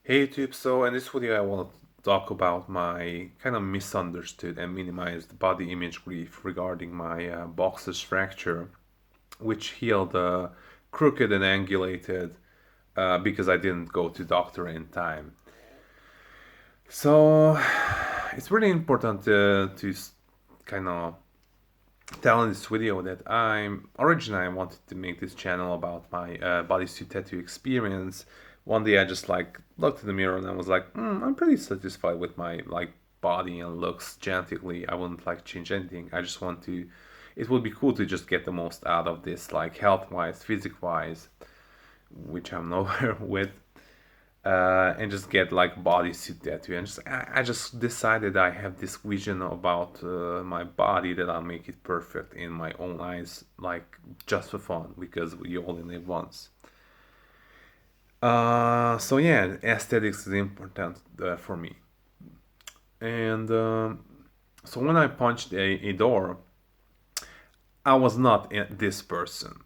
Hey YouTube, so in this video I want to talk about my kind of misunderstood and minimized body image grief regarding my boxer's fracture, which healed crooked and angulated because I didn't go to doctor in time. So it's really important to kind of tell in this video that originally I wanted to make this channel about my bodysuit tattoo experience. One day I just like looked in the mirror and I was like, I'm pretty satisfied with my like body and looks genetically. I wouldn't like change anything. I just want to. It would be cool to just get the most out of this, like health-wise, physics-wise, which I'm nowhere with, and just get like bodysuit tattoo. And I just decided I have this vision about my body that I'll make it perfect in my own eyes, like just for fun, because we only live once. So yeah, aesthetics is important for me. And so when I punched a door, I was not this person.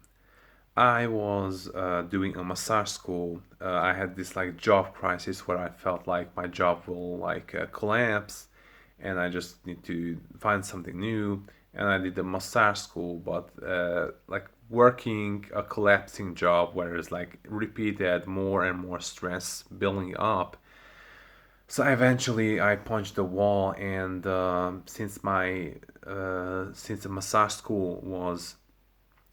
I was doing a massage school. I had this like job crisis where I felt like my job will like collapse, and I just need to find something new. And I did a massage school, but like working a collapsing job where it's like repeated more and more stress building up. So eventually I punched the wall, and since the massage school was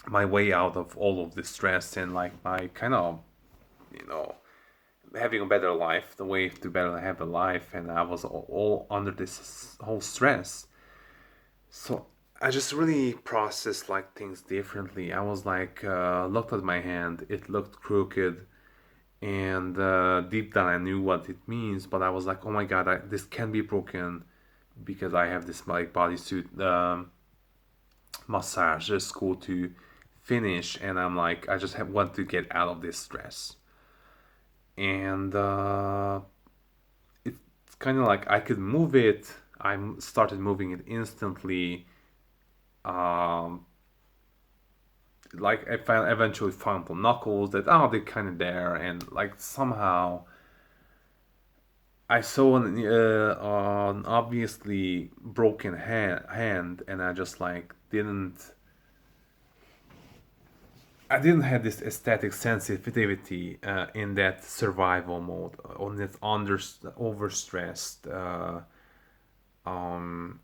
my way out of all of this stress and like my kind of you know having a better life, the way to better have a life, and I was all under this whole stress. So I just really processed like things differently. I was like looked at my hand, it looked crooked, and deep down I knew what it means, but I was like, oh my god, this can be broken because I have this like bodysuit massage school to finish, and I'm like, I just want to get out of this stress. And it's kind of like I could move it. I started moving it instantly. Um, like eventually found the knuckles that they're kind of there, and like somehow I saw an obviously broken hand, and I didn't have this aesthetic sensitivity in that survival mode, on that overstressed, um,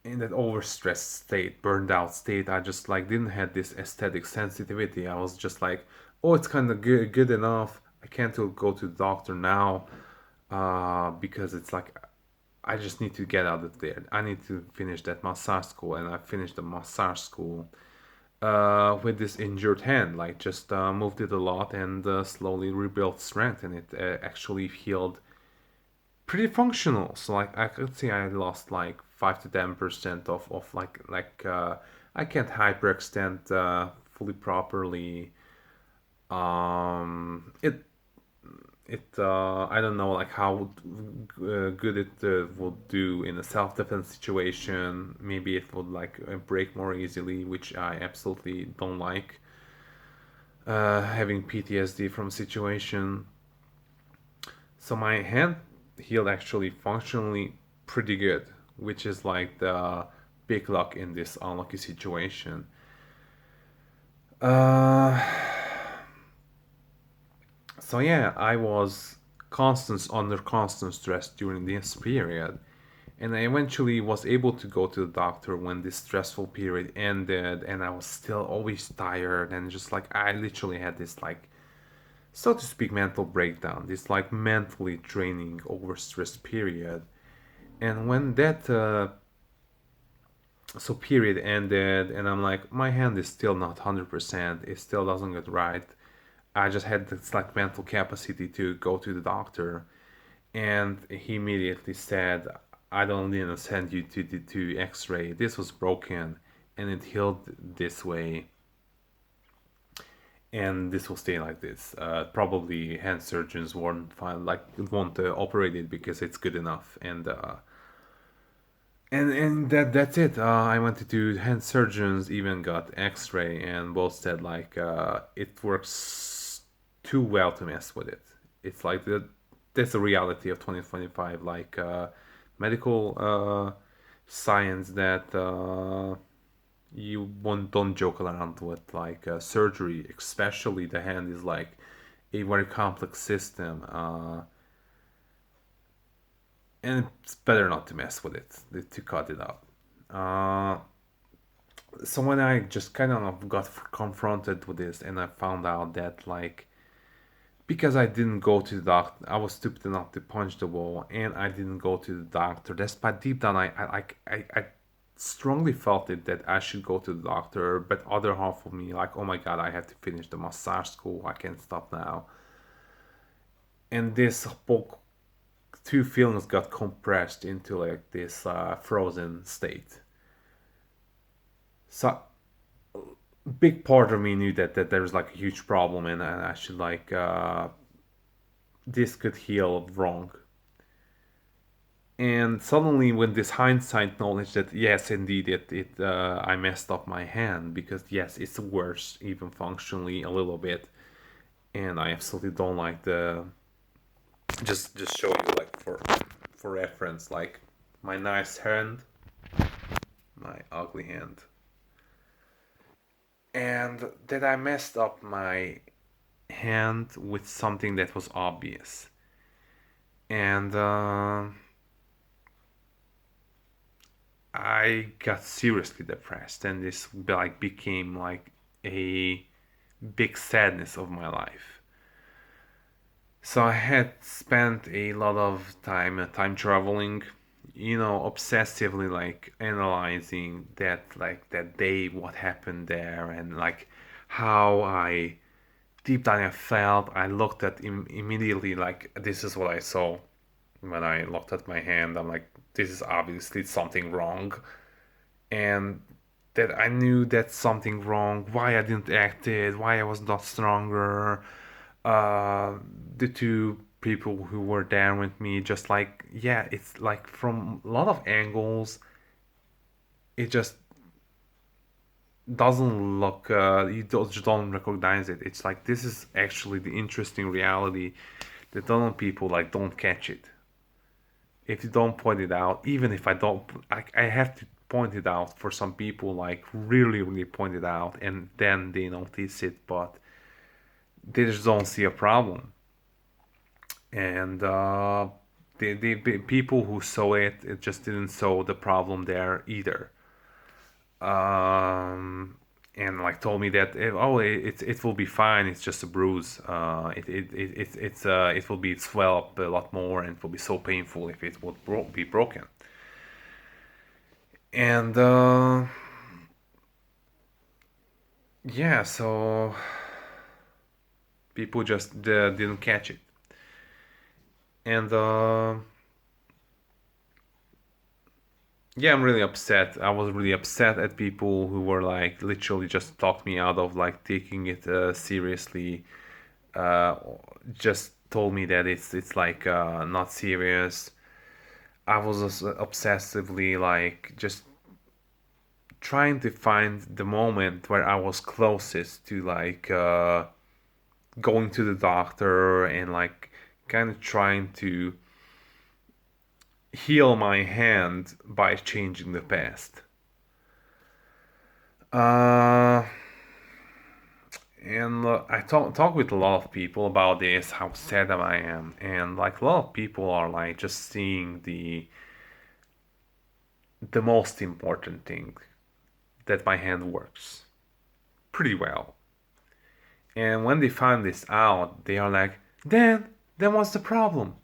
in that overstressed state, burned out state. I just like didn't have this aesthetic sensitivity. I was just like, oh, it's kind of good enough. I can't go to the doctor now, because it's like I just need to get out of there. I need to finish that massage school, and I finished the massage school with this injured hand, like just moved it a lot and slowly rebuilt strength, and it actually healed pretty functional. So like I could say I lost like 5 to 10% of I can't hyperextend fully properly. It I don't know like how good it would do in a self-defense situation. Maybe it would like break more easily, which I absolutely don't like. Having PTSD from situation, so my hand healed actually functionally pretty good, which is like the big luck in this unlucky situation. Uh, so yeah, I was under constant stress during this period, and I eventually was able to go to the doctor when this stressful period ended, and I was still always tired, and just like I literally had this like, so to speak, mental breakdown, this like mentally draining overstressed period. And when that period ended, and I'm like, my hand is still not 100%, it still doesn't get right. I just had this like mental capacity to go to the doctor, and he immediately said, I don't need to send you to x-ray, this was broken and it healed this way, and this will stay like this. Probably hand surgeons won't operate it because it's good enough, and that's it. I went to do hand surgeons, even got X-ray, and both said like it works too well to mess with it. It's like that's the reality of 2025. Like medical science that don't joke around with like surgery, especially the hand is like a very complex system, and it's better not to mess with it, to cut it out. Uh, so when I just kind of got confronted with this, and I found out that like because I didn't go to the doctor, I was stupid enough to punch the wall, and I didn't go to the doctor. Despite deep down, I strongly felt it that I should go to the doctor, but other half of me like, oh my god, I have to finish the massage school. I can't stop now. And this whole two feelings got compressed into like this frozen state. So big part of me knew that there was like a huge problem, and I should like this could heal wrong. And suddenly, when this hindsight knowledge that yes, indeed, it I messed up my hand, because yes, it's worse even functionally a little bit, and I absolutely don't like the just show you like for reference, like my nice hand, my ugly hand, and that I messed up my hand with something that was obvious, and I got seriously depressed, and this like became like a big sadness of my life. So I had spent a lot of time traveling, obsessively like analyzing that day, what happened there, and like how I deep down I felt. I looked at immediately, like this is what I saw when I looked at my hand. I'm like, this is obviously something wrong, and that I knew that's something wrong. Why I didn't act it? Why I was not stronger? uh, the two people who were there with me, just like, yeah, it's like from a lot of angles, it just doesn't look, just don't recognize it. It's like this is actually the interesting reality that a lot of people like don't catch it. If you don't point it out, even if I don't, I have to point it out for some people, like really, really point it out, and then they notice it, but they just don't see a problem. And the people who saw it just didn't saw the problem there either. And like told me that it will be fine. It's just a bruise. It will be swell up a lot more, and it will be so painful if it would be broken. And yeah, so people just didn't catch it. And yeah, I'm really upset. I was really upset at people who were like literally just talked me out of like taking it seriously. Uh, just told me that it's like not serious. I was just obsessively like just trying to find the moment where I was closest to like going to the doctor, and like kind of trying to heal my hand by changing the past. Uh, and I talk with a lot of people about this, how sad I am, and like a lot of people are like just seeing the most important thing, that my hand works pretty well. And when they find this out, they are like, then what's the problem?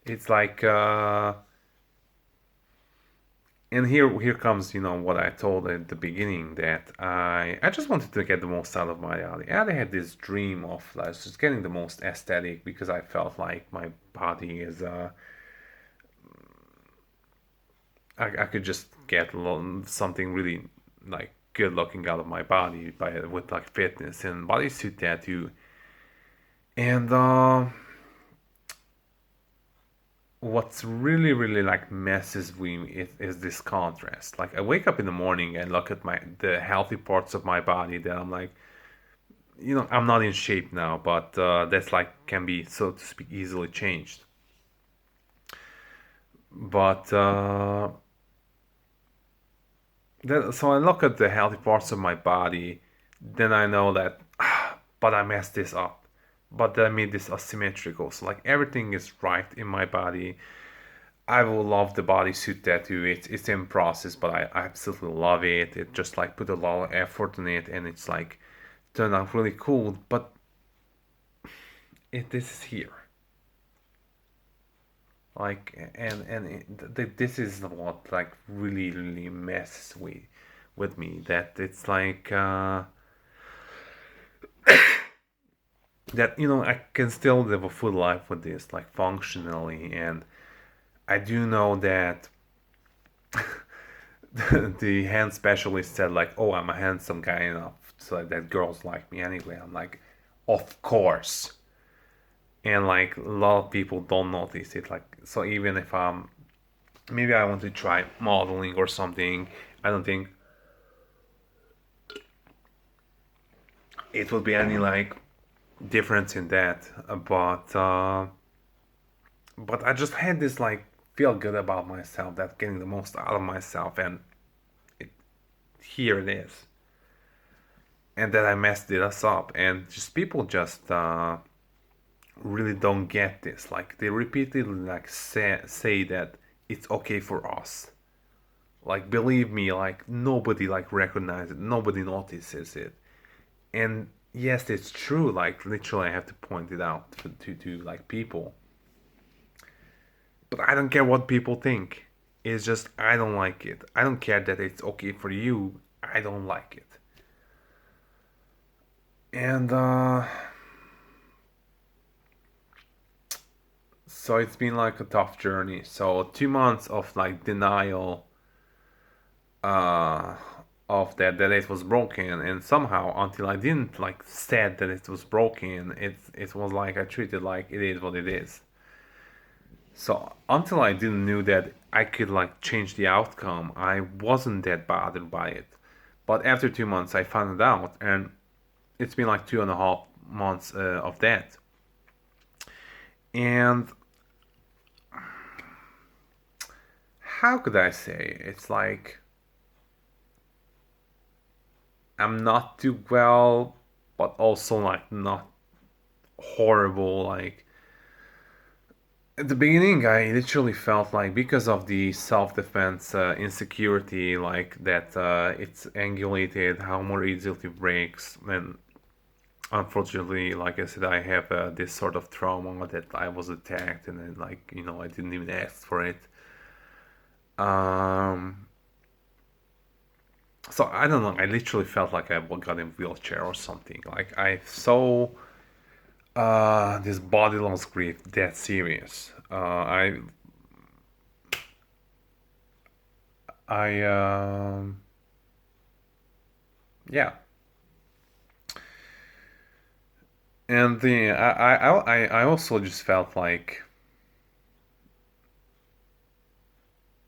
It's like and here comes, what I told at the beginning, that I just wanted to get the most out of my body. I had this dream of like just getting the most aesthetic, because I felt like my body is I could just get something really like good looking out of my body by with like fitness and bodysuit tattoo. And what's really really like messes with me is this contrast. Like I wake up in the morning and look at the healthy parts of my body that I'm like, I'm not in shape now, but that's like can be, so to speak, easily changed. But so I look at the healthy parts of my body, then I know that, but I messed this up. But I made this asymmetrical. So like everything is right in my body. I will love the bodysuit tattoo. It's in process, but I absolutely love it. It just like put a lot of effort in it, and it's like turned out really cool. But this is here, like, this is what like really messes with me. That it's like that I can still live a full life with this, like functionally, and I do know that the hand specialist said like, "Oh, I'm a handsome guy enough so that girls like me anyway." I'm like, "Of course." And like a lot of people don't notice it. Like, so even if maybe I want to try modeling or something, I don't think it will be any like difference in that. But I just had this like feel good about myself, that getting the most out of myself, and it, here it is. And that I messed it us up, and just people just really don't get this. Like they repeatedly like say that it's okay for us. Like believe me, like nobody like recognizes it, nobody notices it. And yes, it's true. Like literally, I have to point it out to like people. But I don't care what people think. It's just I don't like it. I don't care that it's okay for you. I don't like it. And so it's been like a tough journey. So 2 months of like denial uh of that it was broken, and somehow until I didn't like said that it was broken, it was like I treated like it is what it is. So until I didn't knew that I could like change the outcome, I wasn't that bothered by it. But after 2 months, I found it out, and it's been like 2.5 months of that. And how could I say? It's like I'm not too well, but also like not horrible. Like at the beginning, I literally felt like because of the self-defense insecurity, like that it's angulated, how more easily it breaks. And unfortunately, like I said, I have this sort of trauma that I was attacked, and then like I didn't even ask for it. Um, so I don't know. I literally felt like I got in a wheelchair or something. Like I saw this body loss grief that serious. I yeah, and the I also just felt like,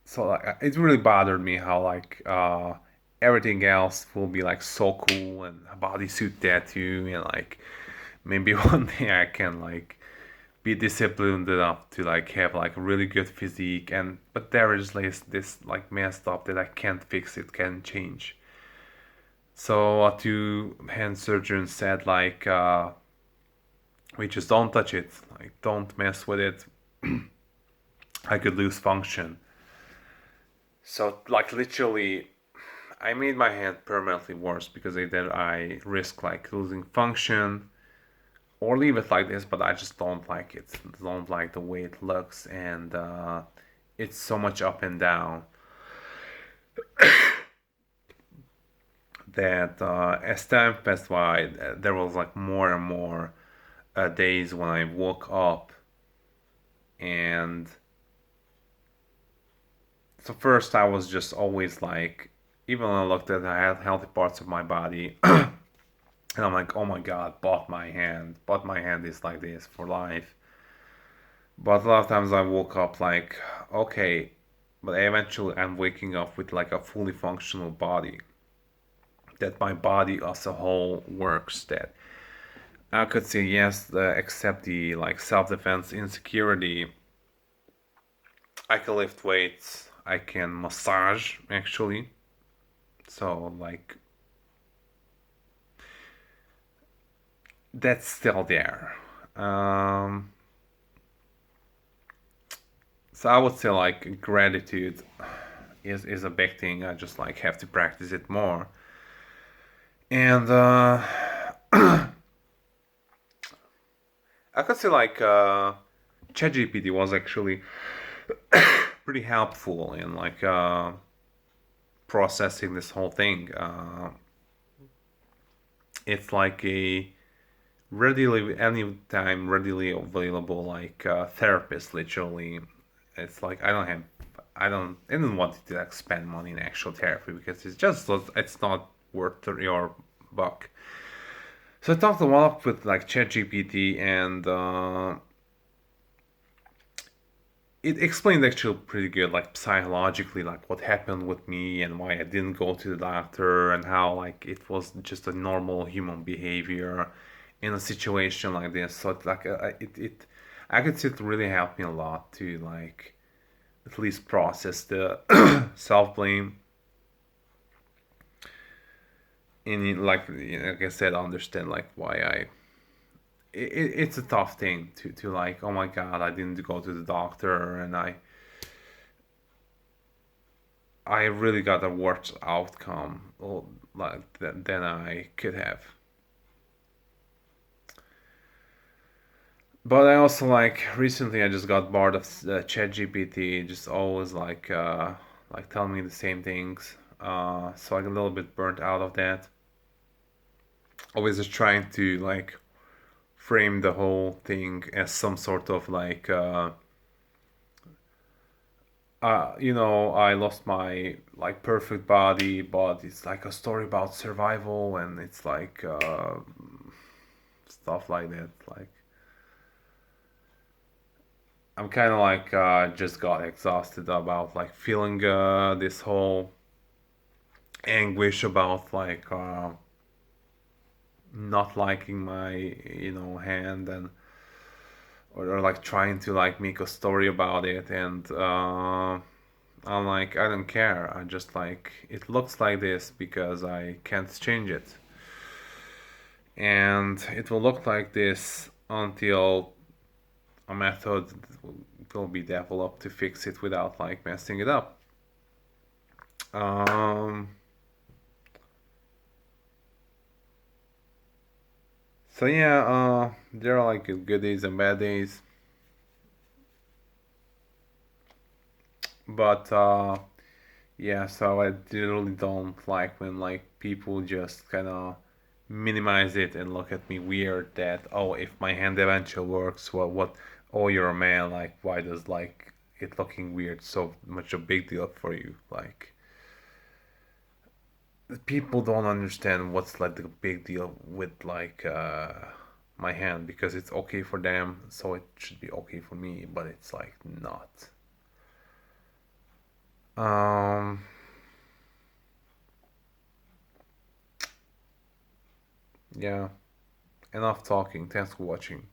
so like, it really bothered me how like everything else will be like so cool, and a bodysuit tattoo, and like maybe one day I can like be disciplined enough to like have like a really good physique, and but there is this like messed up that I can't fix, it can't change. So two hand surgeons said like we just don't touch it, like don't mess with it. I could lose function. So like literally I made my hand permanently worse because then I risk like losing function, or leave it like this, but I just don't like it. Don't like the way it looks, and it's so much up and down that as time passed by, there was like more and more days when I woke up, and so first I was just always like, even when I looked at the healthy parts of my body, and I'm like, oh my god, but my hand is like this for life. But a lot of times I woke up like, okay, but eventually I'm waking up with like a fully functional body. That my body as a whole works. That I could say yes, except the like self-defense insecurity. I can lift weights. I can massage actually. So like that's still there. Um, so I would say like gratitude is a big thing. I just like have to practice it more. And I could say like ChatGPT was actually pretty helpful in like processing this whole thing. It's like a readily anytime readily available like therapist. Literally, it's like I don't want to like spend money in actual therapy because it's not worth your buck. So I talked a lot with like ChatGPT and it explained actually pretty good, like psychologically, like what happened with me and why I didn't go to the doctor and how like it was just a normal human behavior in a situation like this. So it's like I could say it really helped me a lot to like at least process the self blame and like I said, understand like why it's a tough thing to like, oh my god, I didn't go to the doctor and I really got a worse outcome like than I could have. But I also like recently I just got bored of ChatGPT, just always like telling me the same things. So I get a little bit burnt out of that. Always just trying to like frame the whole thing as some sort of like I lost my like perfect body, but it's like a story about survival, and it's like stuff like that. Like I'm kind of like just got exhausted about like feeling this whole anguish about like not liking my hand and or like trying to like make a story about it and I'm like, I don't care. I just like it looks like this because I can't change it. And it will look like this until a method will be developed to fix it without like messing it up. Um, so yeah, there are like good days and bad days, but yeah, so I really don't like when like people just kind of minimize it and look at me weird that, oh, if my hand eventually works, what oh, you're a man, like why does like it looking weird so much a big deal for you? Like people don't understand what's like the big deal with like my hand because it's okay for them, so it should be okay for me, but it's like not. Um, yeah, enough talking. Thanks for watching.